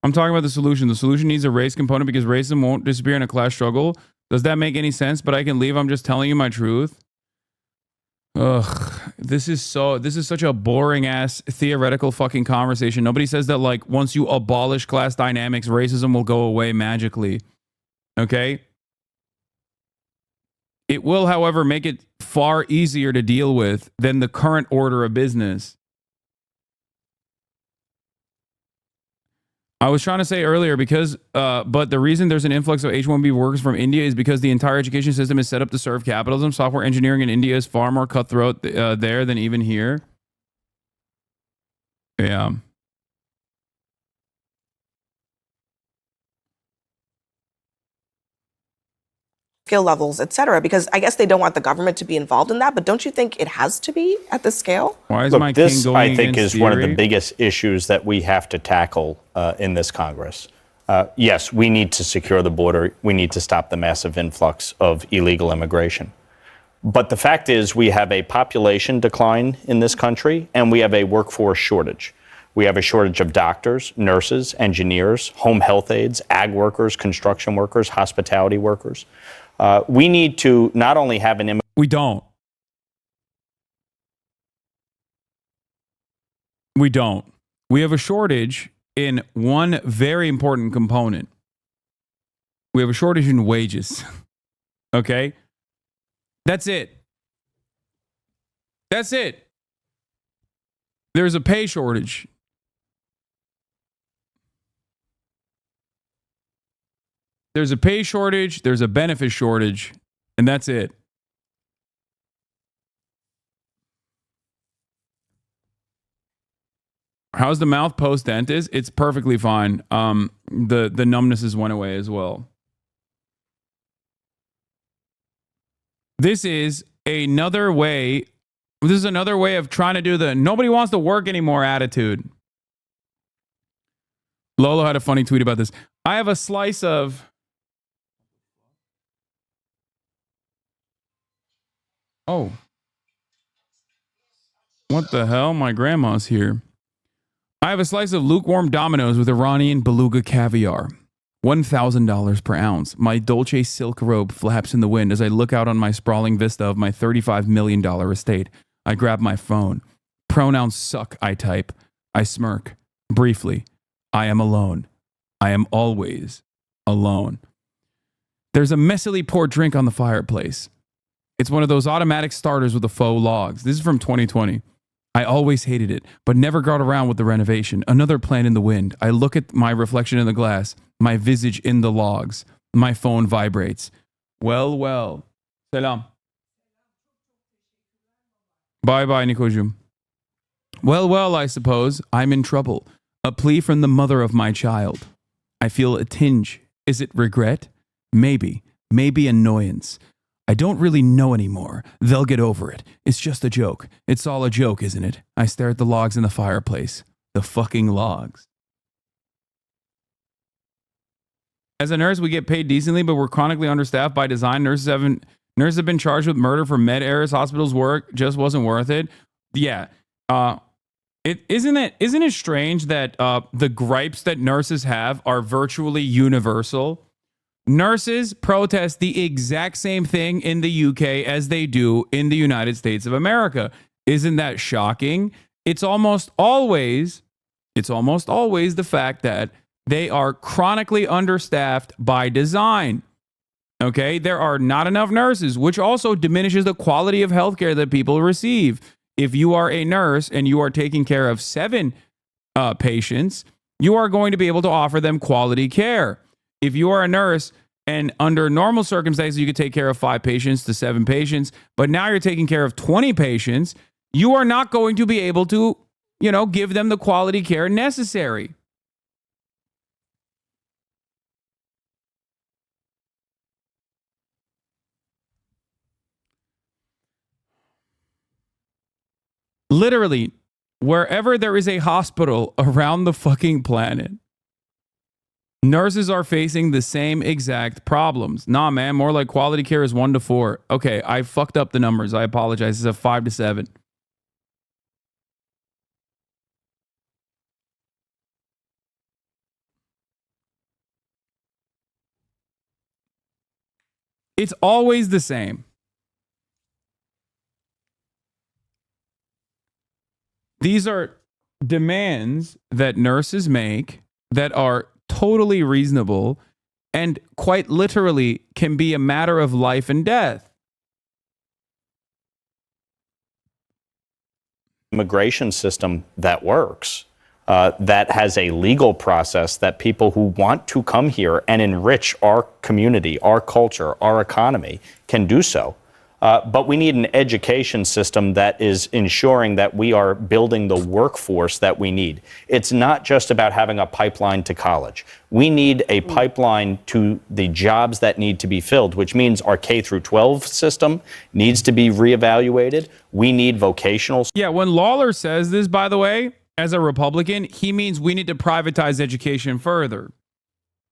Speaker 1: I'm talking about the solution. The solution needs a race component because racism won't disappear in a class struggle. Does that make any sense? But I can leave. I'm just telling you my truth. Ugh, this is such a boring ass theoretical fucking conversation. Nobody says that like once you abolish class dynamics, racism will go away magically. Okay? It will, however, make it far easier to deal with than the current order of business. I was trying to say earlier but the reason there's an influx of H-1B workers from India is because the entire education system is set up to serve capitalism. Software engineering in India is far more cutthroat there than even here. Yeah.
Speaker 8: Skill levels, et cetera, because I guess they don't want the government to be involved in that. But don't you think it has to be at this scale?
Speaker 1: Why is
Speaker 10: Look,
Speaker 1: my
Speaker 10: this,
Speaker 1: king going
Speaker 10: I think,
Speaker 1: against
Speaker 10: is one of the
Speaker 1: theory?
Speaker 10: biggest issues that we have to tackle in this Congress. Yes, we need to secure the border. We need to stop the massive influx of illegal immigration. But the fact is, we have a population decline in this country, and we have a workforce shortage. We have a shortage of doctors, nurses, engineers, home health aides, ag workers, construction workers, hospitality workers. We need to not only have an
Speaker 1: We don't. We don't. We have a shortage in one very important component. We have a shortage in wages. Okay? That's it. That's it. There's a pay shortage. There's a pay shortage, there's a benefit shortage, and that's it. How's the mouth post dentist? It's perfectly fine. The numbnesses went away as well. This is another way. This is another way of trying to do the nobody wants to work anymore attitude. Lolo had a funny tweet about this. I have a slice of. Oh. What the hell? My grandma's here. I have a slice of lukewarm Domino's with Iranian beluga caviar. $1,000 per ounce. My Dolce silk robe flaps in the wind as I look out on my sprawling vista of my $35 million estate. I grab my phone. Pronouns suck, I type. I smirk. Briefly. I am alone. I am always alone. There's a messily poured drink on the fireplace. It's one of those automatic starters with the faux logs. This is from 2020. I always hated it, but never got around with the renovation. Another plant in the wind. I look at my reflection in the glass, my visage in the logs. My phone vibrates. Well, well. Selam. Bye-bye, Nikojum. Well, well, I suppose. I'm in trouble. A plea from the mother of my child. I feel a tinge. Is it regret? Maybe. Maybe annoyance. I don't really know anymore. They'll get over it. It's just a joke. It's all a joke, isn't it? I stare at the logs in the fireplace. The fucking logs. As a nurse, we get paid decently, but we're chronically understaffed by design. Nurses have been charged with murder for med errors. Hospitals' work just wasn't worth it. Yeah. Isn't it strange that the gripes that nurses have are virtually universal? Nurses protest the exact same thing in the UK as they do in the United States of America. Isn't that shocking? It's almost always the fact that they are chronically understaffed by design. Okay? There are not enough nurses, which also diminishes the quality of healthcare that people receive. If you are a nurse and you are taking care of 7 patients, you are going to be able to offer them quality care. If you are a nurse and under normal circumstances, you could take care of 5 patients to 7 patients, but now you're taking care of 20 patients, you are not going to be able to, give them the quality care necessary. Literally, wherever there is a hospital around the fucking planet, nurses are facing the same exact problems. Nah, man, more like quality care is 1 to 4. Okay, I fucked up the numbers. I apologize. It's a 5 to 7. It's always the same. These are demands that nurses make that are totally reasonable and quite literally can be a matter of life and death.
Speaker 10: Immigration system that works, that has a legal process that people who want to come here and enrich our community, our culture, our economy can do so. But we need an education system that is ensuring that we are building the workforce that we need. It's not just about having a pipeline to college. We need a pipeline to the jobs that need to be filled, which means our K through 12 system needs to be reevaluated. We need vocational.
Speaker 1: Yeah, when Lawler says this, by the way, as a Republican, he means we need to privatize education further,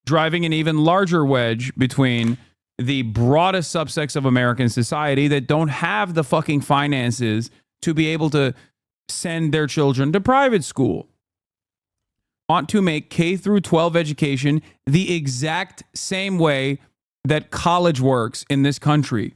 Speaker 1: driving an even larger wedge between the broadest subsects of American society that don't have the fucking finances to be able to send their children to private school. Want to make K through 12 education the exact same way that college works in this country.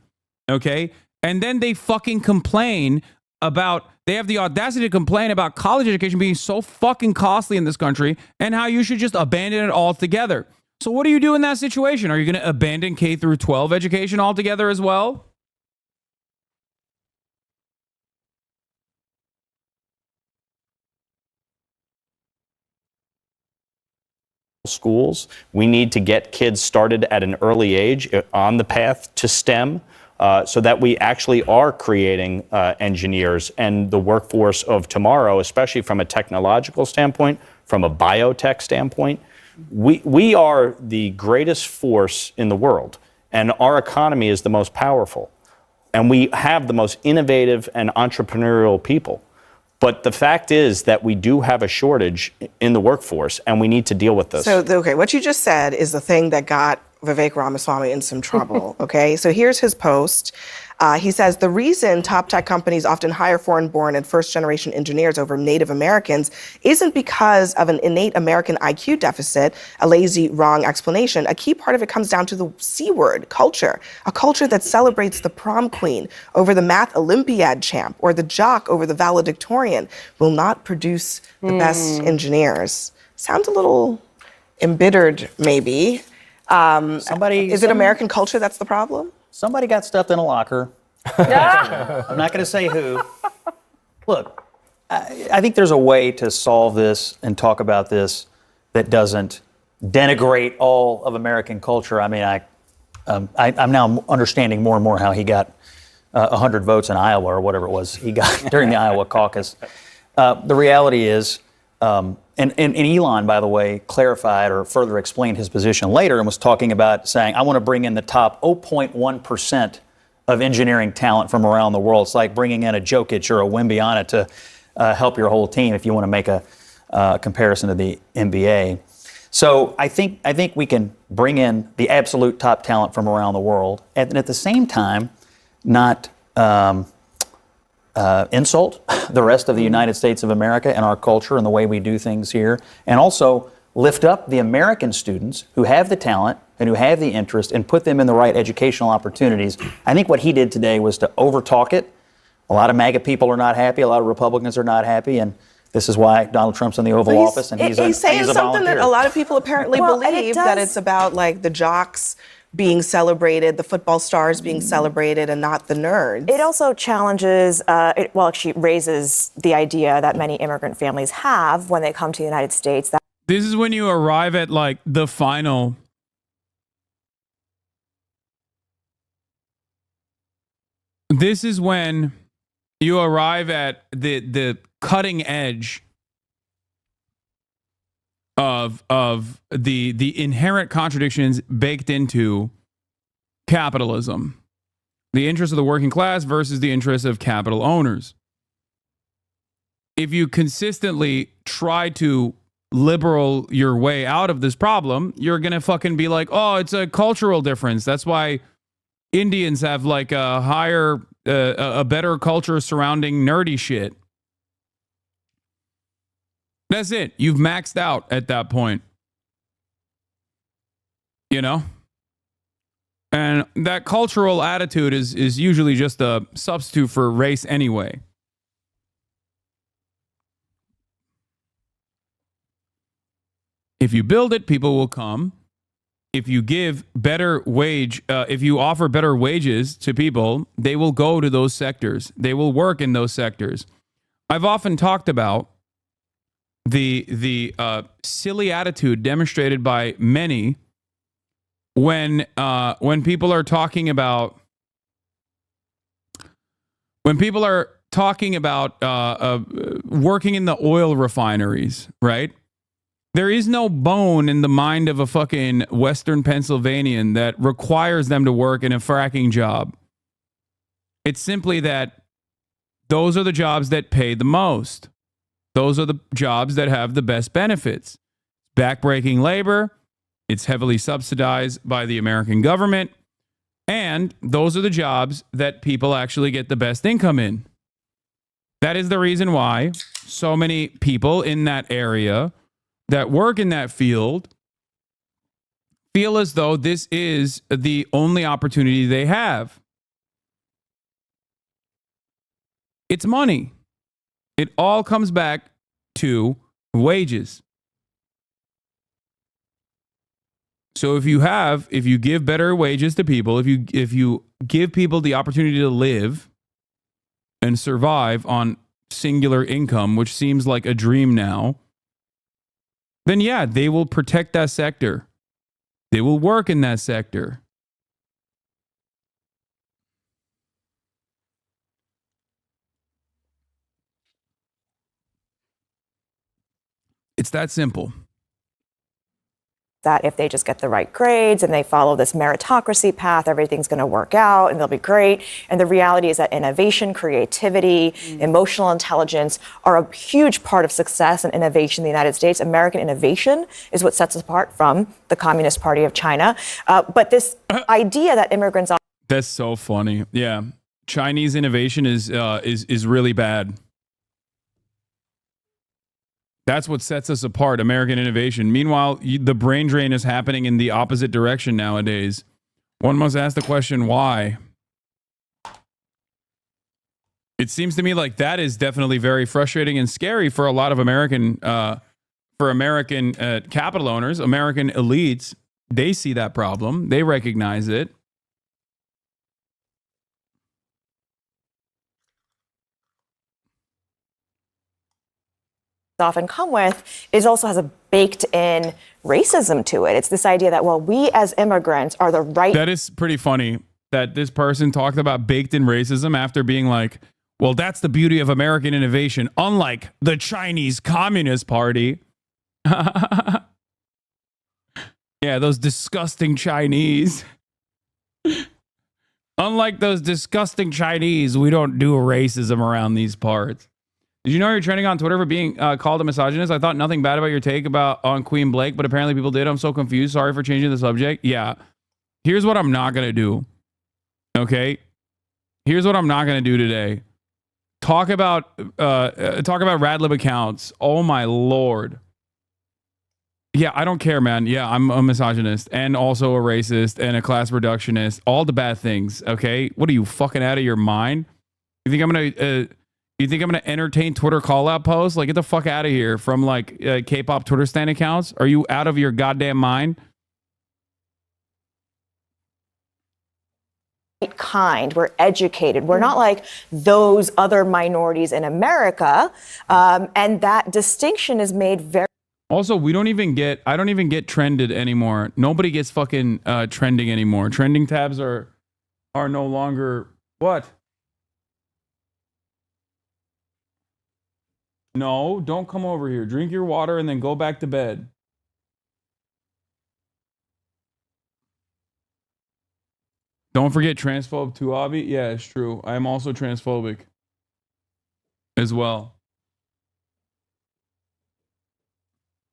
Speaker 1: Okay? And then they fucking complain about, they have the audacity to complain about college education being so fucking costly in this country and how you should just abandon it altogether. So what do you do in that situation? Are you going to abandon K through 12 education altogether as well?
Speaker 10: Schools. We need to get kids started at an early age on the path to STEM. so that we actually are creating engineers and the workforce of tomorrow, especially from a technological standpoint, from a biotech standpoint. We are the greatest force in the world, and our economy is the most powerful. And we have the most innovative and entrepreneurial people. But the fact is that we do have a shortage in the workforce, and we need to deal with this.
Speaker 8: So, okay, what you just said is the thing that got Vivek Ramaswamy in some trouble, okay? So here's his post. He says, the reason top tech companies often hire foreign-born and first-generation engineers over Native Americans isn't because of an innate American IQ deficit, a lazy, wrong explanation. A key part of it comes down to the C word, culture, a culture that celebrates the prom queen over the math Olympiad champ or the jock over the valedictorian will not produce the best engineers. Sounds a little embittered, maybe. Is it American culture that's the problem?
Speaker 11: Somebody got stuffed in a locker. I'm not going to say who. Look, I think there's a way to solve this and talk about this that doesn't denigrate all of American culture. I mean, I'm now understanding more and more how he got 100 votes in Iowa or whatever it was he got during the Iowa caucus. The reality is, and Elon, by the way, clarified or further explained his position later and was talking about saying, I want to bring in the top 0.1% of engineering talent from around the world. It's like bringing in a Jokic or a Wembyana to help your whole team if you want to make a comparison to the NBA. So I think we can bring in the absolute top talent from around the world and at the same time not insult the rest of the United States of America and our culture and the way we do things here, and also lift up the American students who have the talent and who have the interest and put them in the right educational opportunities. I think what he did today was to overtalk it. A lot of MAGA people are not happy. A lot of Republicans are not happy, and this is why Donald Trump's in the Oval Office, and he's saying
Speaker 8: something
Speaker 11: volunteer.
Speaker 8: that a lot of people apparently believe, that it's about like the jocks being celebrated, the football stars being celebrated, and not the nerds.
Speaker 12: It also challenges, actually raises the idea that many immigrant families have when they come to the United States. That
Speaker 1: this is when you arrive at like the final. This is when you arrive at the cutting edge of the inherent contradictions baked into capitalism. The interests of the working class versus the interests of capital owners. If you consistently try to liberal your way out of this problem, you're going to fucking be like, oh, it's a cultural difference. That's why Indians have like a higher, a better culture surrounding nerdy shit. That's it. You've maxed out at that point. You know? And that cultural attitude is usually just a substitute for race anyway. If you build it, people will come. If you give better wage, if you offer better wages to people, they will go to those sectors. They will work in those sectors. I've often talked about the silly attitude demonstrated by many when people are talking about working in the oil refineries, right? There is no bone in the mind of a fucking Western Pennsylvanian that requires them to work in a fracking job. It's simply that those are the jobs that pay the most. Those are the jobs that have the best benefits. Backbreaking labor. It's heavily subsidized by the American government. And those are the jobs that people actually get the best income in. That is the reason why so many people in that area that work in that field feel as though this is the only opportunity they have. It's money. It all comes back to wages. So if you give better wages to people, if you give people the opportunity to live and survive on singular income, which seems like a dream now, then yeah, they will protect that sector. They will work in that sector. It's that simple.
Speaker 12: That if they just get the right grades and they follow this meritocracy path, everything's going to work out and they'll be great. And the reality is that innovation, creativity, emotional intelligence are a huge part of success and innovation in the United States. American innovation is what sets us apart from the Communist Party of China. But this idea that immigrants...
Speaker 1: That's so funny. Yeah. Chinese innovation is really bad. That's what sets us apart, American innovation. Meanwhile, the brain drain is happening in the opposite direction nowadays. One must ask the question, why? It seems to me like that is definitely very frustrating and scary for a lot of American capital owners, American elites. They see that problem. They recognize it.
Speaker 12: often come with is also has a baked in racism to it. It's this idea that, well, we as immigrants are the right...
Speaker 1: That is pretty funny that this person talked about baked in racism after being like, well, that's the beauty of American innovation, unlike the Chinese Communist Party. Yeah, those disgusting Chinese. Unlike those disgusting Chinese, we don't do racism around these parts. Did you know you're trending on Twitter for being called a misogynist? I thought nothing bad about your take on Queen Blake, but apparently people did. I'm so confused. Sorry for changing the subject. Yeah. Here's what I'm not going to do. Okay? Here's what I'm not going to do today. Talk about Radlib accounts. Oh my Lord. Yeah, I don't care, man. Yeah, I'm a misogynist and also a racist and a class reductionist. All the bad things, okay? What are you, fucking out of your mind? You think I'm gonna entertain Twitter call-out posts? Like, get the fuck out of here from like K-pop Twitter stan accounts. Are you out of your goddamn mind?
Speaker 12: Kind. We're educated. We're not like those other minorities in America, and that distinction is made very.
Speaker 1: Also, I don't even get trended anymore. Nobody gets fucking trending anymore. Trending tabs are no longer what? No, don't come over here. Drink your water and then go back to bed. Don't forget transphobe too, Avi. Yeah, it's true. I am also transphobic as well.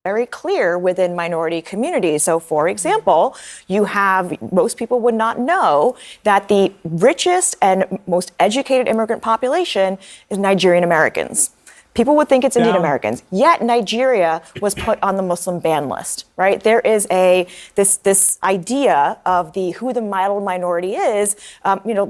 Speaker 12: Very clear within minority communities. So, for example, you have, most people would not know that the richest and most educated immigrant population is Nigerian Americans. People would think it's Indian Americans, yet Nigeria was put on the Muslim ban list, right? There is this idea of who the model minority is,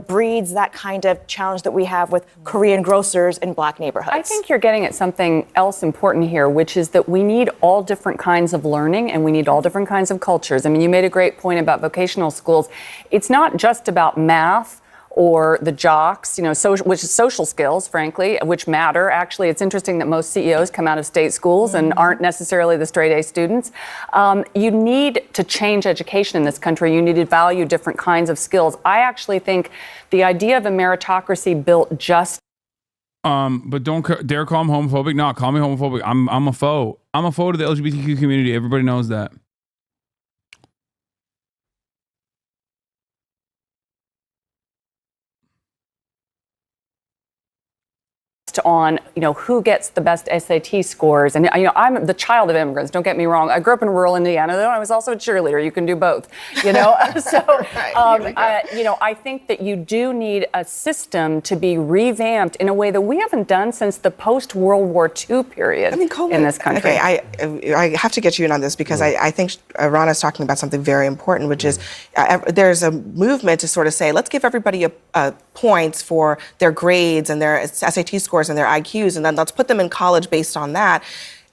Speaker 12: breeds that kind of challenge that we have with Korean grocers in black neighborhoods.
Speaker 9: I think you're getting at something else important here, which is that we need all different kinds of learning and we need all different kinds of cultures. I mean, you made a great point about vocational schools. It's not just about math or the jocks, which is social skills, frankly, which matter. Actually, it's interesting that most CEOs come out of state schools and aren't necessarily the straight A students. You need to change education in this country. You need to value different kinds of skills. I actually think the idea of a meritocracy built just...
Speaker 1: But don't dare call me homophobic. No, call me homophobic. I'm a foe. I'm a foe to the LGBTQ community. Everybody knows that.
Speaker 9: on, who gets the best SAT scores. And, I'm the child of immigrants, don't get me wrong. I grew up in rural Indiana, though I was also a cheerleader. You can do both, I think that you do need a system to be revamped in a way that we haven't done since the post-World War II period in this country.
Speaker 8: Okay, I have to get you in on this because I think Rana's talking about something very important, which is there's a movement to sort of say, let's give everybody a points for their grades and their SAT scores and their IQs, and then let's put them in college based on that.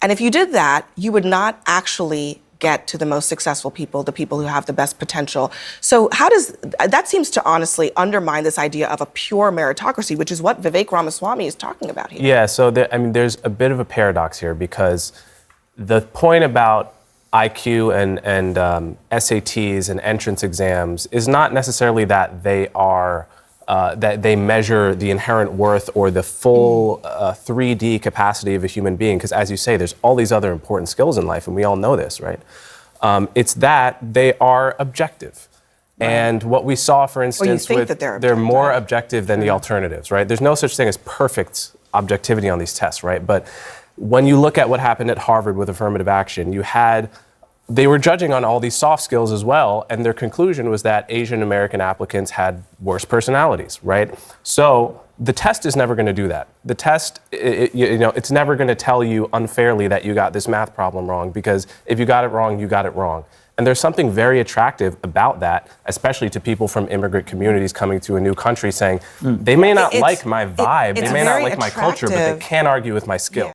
Speaker 8: And if you did that, you would not actually get to the most successful people, the people who have the best potential. So that seems to honestly undermine this idea of a pure meritocracy, which is what Vivek Ramaswamy is talking about here.
Speaker 13: Yeah, so there's a bit of a paradox here because the point about IQ and SATs and entrance exams is not necessarily that they are that they measure the inherent worth or the full 3D capacity of a human being. Because as you say, there's all these other important skills in life, and we all know this, right? It's that they are objective. Right. And what we saw, for instance, they're more objective than the alternatives, right? There's no such thing as perfect objectivity on these tests, right? But when you look at what happened at Harvard with affirmative action, they were judging on all these soft skills as well, and their conclusion was that Asian American applicants had worse personalities, right? So the test is never going to do that. The test, it's never going to tell you unfairly that you got this math problem wrong, because if you got it wrong, you got it wrong. And there's something very attractive about that, especially to people from immigrant communities coming to a new country saying, they may not like my vibe, they may not like my culture, but they can't argue with my skill.